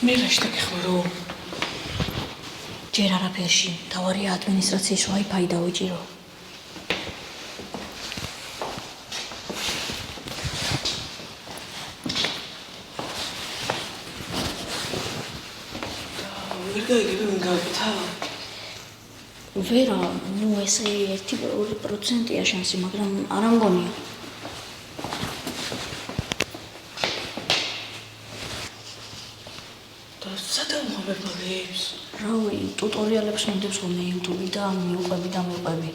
მე რა შეგეხმარო? ჯერ არაფერში, თავარია ადმინისტრაციის Wi-Fi დავიჭირო. ვერ გაიგები ვინ გავიქთა? ვერა, ნუ ესე 1-2%-ია შანსი, მაგრამ არ ამგონია. და სადამ ხომებ მაგებს? რავი, ტუტორიალებს მიდებს ხოლმე YouTube-დან, მივყვები და მივყვები.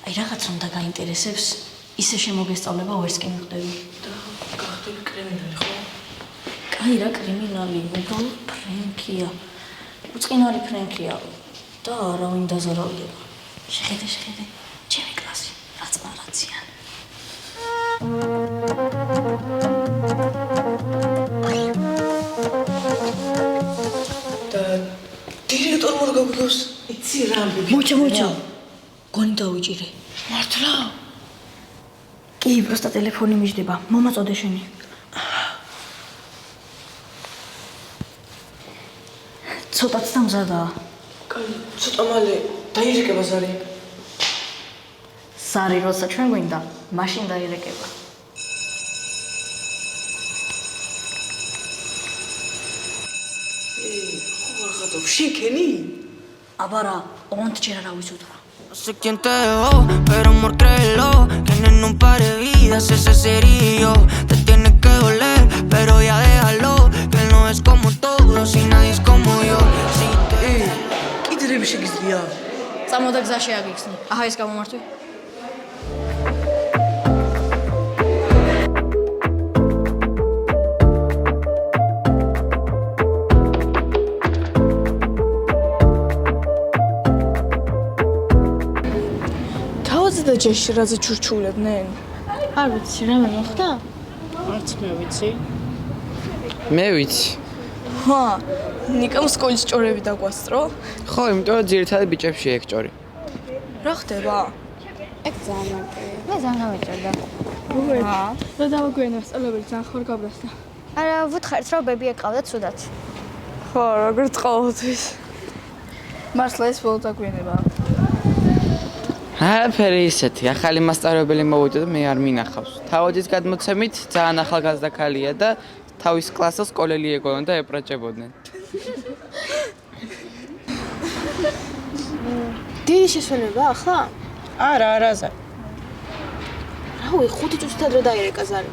აი რაღაც რომ დაგაინტერესებს, ისე შემოგესწავლება ვერც კი მივხვდები. და გახდები კრიმინალი, ხო? კაი რა კრიმინალი, უბრალოდ ფრენკია. უწყინარი ფრენკია და არავინ დაზარავდება. შეხედე, ჩემი კლასი, რაც მარაციან. და დირექტორ მორ გაგოს, იცი რა ამბები? მოჩა, გონი დავიჭირე. მართლა? კი, პროსტა ტელეფონი მიჯდება, მომაწოდე შენი. ცოტაც და მზადაა. კაი, ცოტა მალე დაირეკება ზარი. ზარი როცა ჩვენ გვინდა, მაშინ დაირეკება. ხო არ ხატობ, შეკენი? აბარა, ონთ ჯერ არა ვიზუთხა. No sé quién te dejó, pero amor créelo, que en un par de vidas ese sería yo. Te tiene que doler, pero ya déjalo, que él no es como todos y nadie es como yo. Si te... კიდრები შეგიძლია? წამოდა გზაში აგიხსნი. აჰა ეს გამომართვი. თავზე და ჯეში რაზე ჩურჩულებდნენ? არ ვიცი, რამე მოხდა? არც მე ვიცი. მე ვიცი. ჰა, ნიკამ სკოლის ჭორები დაგვასწრო? ხო, იმიტომ რომ ძირითადად ბიჭებში ეკჭორი. რა ხდება? ეგ ძალიან მარტივია. მე ძალიან გამეჭირდა. რა? და დავაგვიანებ სწავლებელი ძალიან ხარ გაბრასდა. არა, ვუთხარით რომ ბები ეყავდა ცუდად. ხო, როგორც ყოველთვის. მართლა ეს ბოლო დაგვიანება. არაფერი ისეთი, ახალი მასწავლებელი მოვიდა და მე არ მინახავს. თავადის გადმოცემით ძალიან ახალგაზრდა ქალია და თავის კლასს სკოლელი ეგონან და ეპრაჭებოდნენ. დიდი შესვენება ახლა? არა, არაზე. რავი, 5 წუთით ადრე დაირეკა ზარი.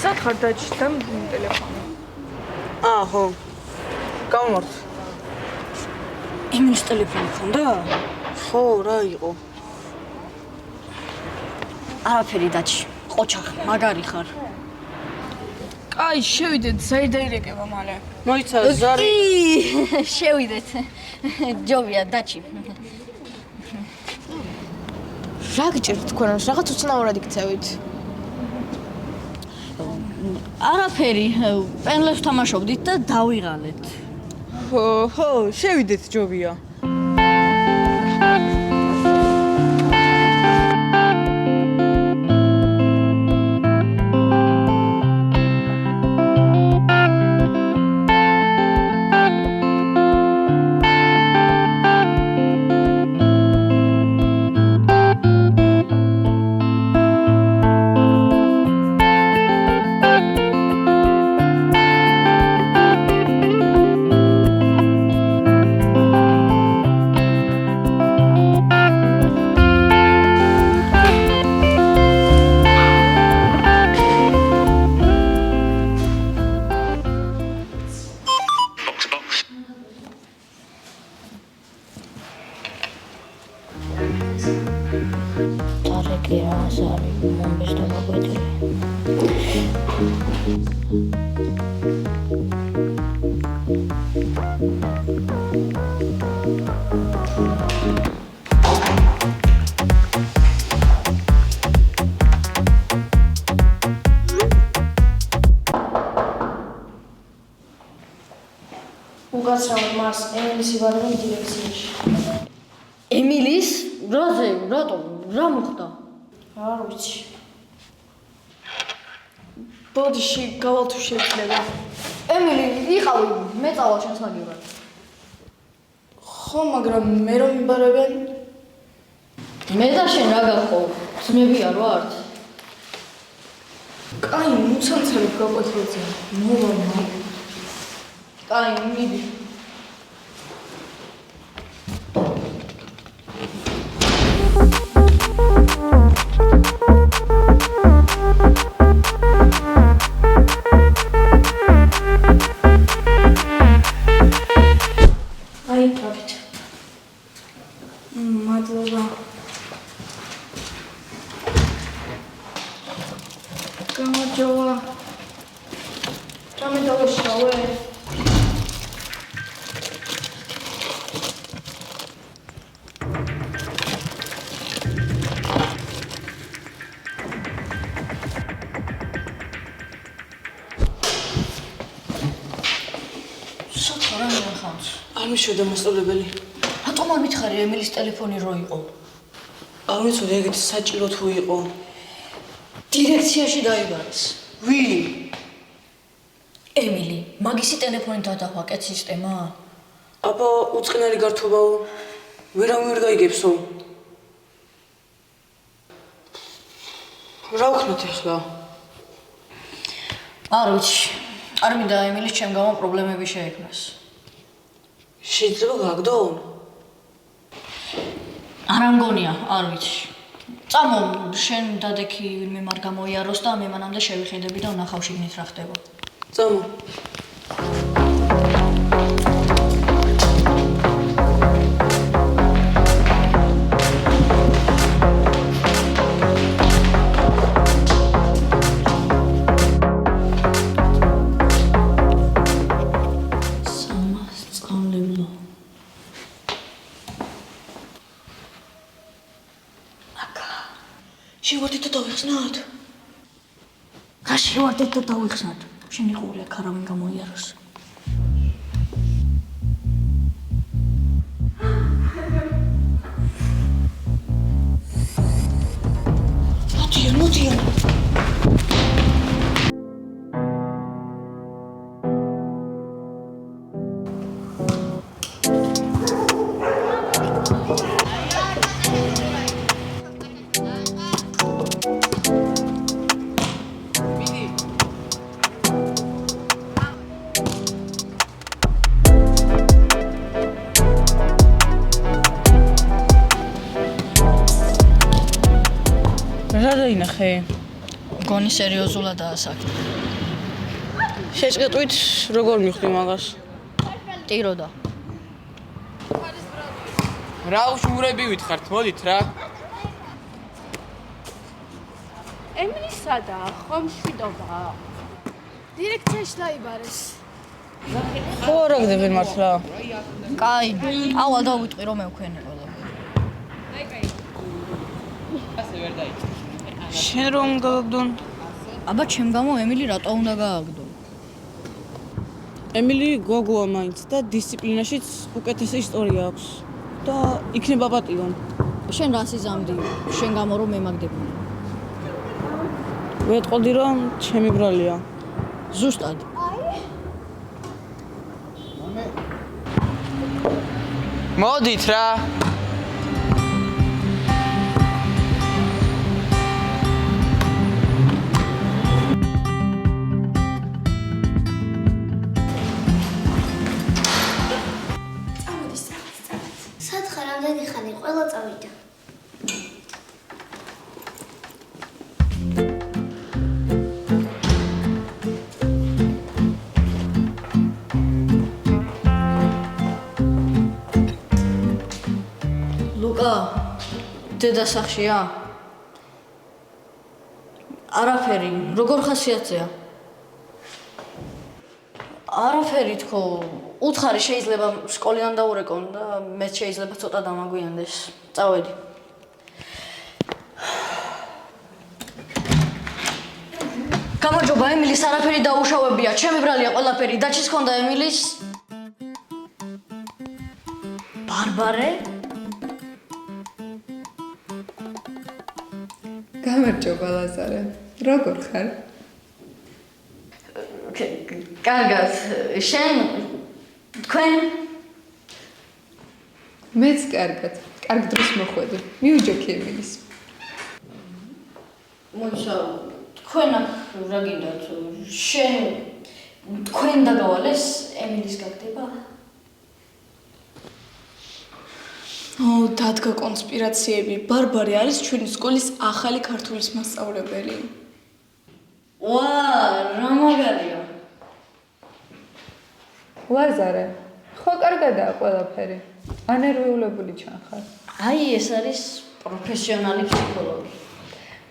საკ დაჭდა ტელეფონი. ხო. გამომართ. იმის ტელეფონი ხონდა? ხო, რა იყო? არაფერი დაჭი. ყოჩახ, მაგარი ხარ. კაი, შევიდეთ, ზარი დაირეკება მალე. მოიცა ზარი. კი, შევიდეთ. ჯობია, დაჭი. რა გჭირთ თქვენ, რაღაც უცნაურად იქცევით. არაფერი, პენლებს თამაშობდით და დავიღალეთ. ხო, შევიდეთ ჯობია. დარეკე რა ზარი, მომბეს დავაგვეთილი. გადავაცრავოთ მას ემილის იბარავენ დირექციაში. ემილის? რაზე? რატომ? რა მოხდა? არ ვიცი. ბოდიში გავალ თუ შეიძლება. ემილი, იყავი, მე წავალ შენს მაგივრად. ხო, მაგრამ მე რომ იბარებენ? მე და შენ რა გახო? ძმები არ ვართ? კაი, მუცანცები გაკვეთილზე. მოვა. კაი, მიდი. აი, გაკეთე. მადლობა. გამარჯობა. ჩამე დავეშავე. სათხარა მიხავს. არ მიშვიდა მასწავლებელი. რატომ არ მითხარი ემილის ტელეფონი რო იყო? არ ვიცოდი ეგეთი საჭირო თუ იყო. დირექციაში დაიბარეს. ვინ? ემილი, მაგისი ტელეფონით დადახვა კეთ სისტემა? აბა უწყინარი გართობაო. ვერავინ ვერ გაიგებსო. რა ვქნათ ახლა? არ ვიცი. არ მინდა ემილის ჩემ გამო პრობლემები შეექმნას. შეიძლება გაგდო? არ ამგონია, არ ვიცი. წამო, შენ დადექი ვინმე მარ გამოიაროს და მე მანამდე შევიხედები და ვნახავ შიგნით რა ხდება. წამო. სამასწავლებლო. შევარდით და დავიხსნათ. რა შევარდეთ და დავიხსნათ? შენ იყური აქ არავინ გამოიაროს. მოდიან. რა დაინახე? მგონი სერიოზულადაა საქმე. შეჭყეტვით როგორ მიხვდი მაგას? ტიროდა. რა უშურები ვითხრთ, მოდით რა. ემილი სადაა? ხომ შვიდობა? დირექციაში დაიბარეს. ხო რა გდებენ მართლა? კაი, ავალ დავიტყვი რომ მევქენი ყველა. შენ რომ გაგდონ? აბა ჩემ გამო ემილი რატო უნდა გააგდო? ემილი გოგოა მაინც და დისციპლინაშიც უკეთესი ისტორია აქვს და იქნება პატიო. შენ რას იზამდი? შენ გამო რომ მე მაგდებული. ვეტყოდი რომ ჩემი ბრალია. ზუსტად. მოდით რა. სათხარ ამდენი ხანი ყველა წავიდა. ლუკა, დედა სახშია? არაფერი, როგორ ხასიათზეა? არაფერი თქო, უთხარი შეიძლება სკოლიდან დაურეკონ და მეც შეიძლება ცოტა დამაგვიანდეს. წავედი. გამარჯობა ემილის, არაფერი დაუშავებია, ჩემი ბრალია ყველაფერი, დაჩის ქონდა ემილის? ბარბარე? გამარჯობა ლაზარე. როგორ ხარ? კარგად. შენ თქვენ მეც კარგად. კარგ დროს მოხვედი. მიუჯექი ემილის. მოიცა თქვენ აქ რა გინდათ? შენ თქვენ დაგავალეს ემილის გაგდება? დადგა კონსპირაციები. ბარბარე არის ჩვენი სკოლის ახალი ქართულის მასწავლებელი. ვა, რა მაგარია. ლაზარე, ხო კარგადაა ყველაფერი. ანერვიულებული ჩანხარ. აი ეს არის პროფესიონალი ფსიქოლოგი.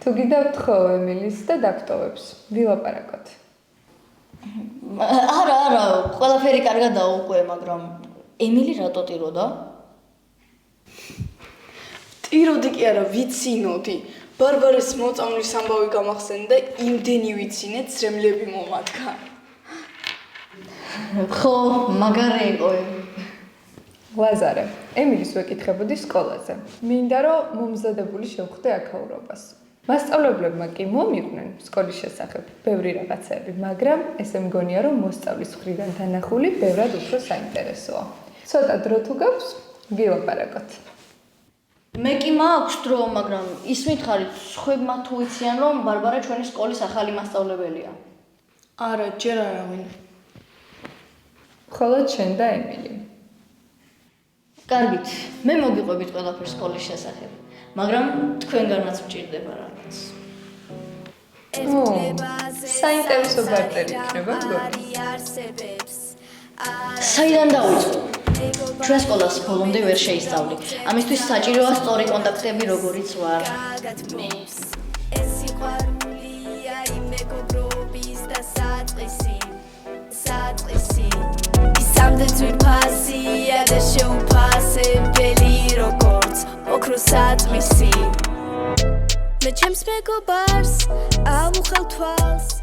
თუ გიდავთ ხო ემილის და დაგტოვებს. ვილაპარაკოთ. არა, ყველაფერი კარგადაა უკვე, მაგრამ ემილი რატო ტიროდა? ტიროდი კი არა, ვიცინოდი. ბარბარეს მოწამვლის ამბავი გამახსენდა და იმდენი ვიცინეთ, ცრემლები მომადგა. ხო, მაგარი იყო. ლაზარე, ემილის ვეკითხებოდი სკოლაზე. მინდა რომ მომზადებული შევხვდე აქაურობას. მასწავლებლებმა კი მომიყვნენ სკოლის შესახებ ბევრი რაღაცები, მაგრამ ესე მგონია რომ მოსწავლის მხრიდან დანახული ბევრად უფრო საინტერესოა. ცოტა დრო თუ გაქვს, ვილაპარაკოთ. მე კი მაქვს დრო, მაგრამ ისმით ხარით, სხვებმა თუ იციან რომ ბარბარა ჩვენი სკოლის ახალი მასწავლებელია. არა, ჯერ არავინ. მხოლოდ შენ და ემილი. კარგით, მე მოგიყვებით ყველაფერს სკოლის შესახებ, მაგრამ თქვენგანაც მჭირდება რაღაც. საინტერესო ბარტერი იქნება გქონდა. საიდან დავიწყო? ჩვენ სკოლას ბოლომდე ვერ შეისწავლი. ამისთვის საჭიროა სწორი კონტაქტები, როგორიც ვარ. მე ეს სიყვარულია იმ მეგობრობის და საწყისი. ისამდე ძვირფასია და შეუფასებელი როგორც ოქროს საწმისი. მე ჩემს მეგობარს ავუხელ თვალს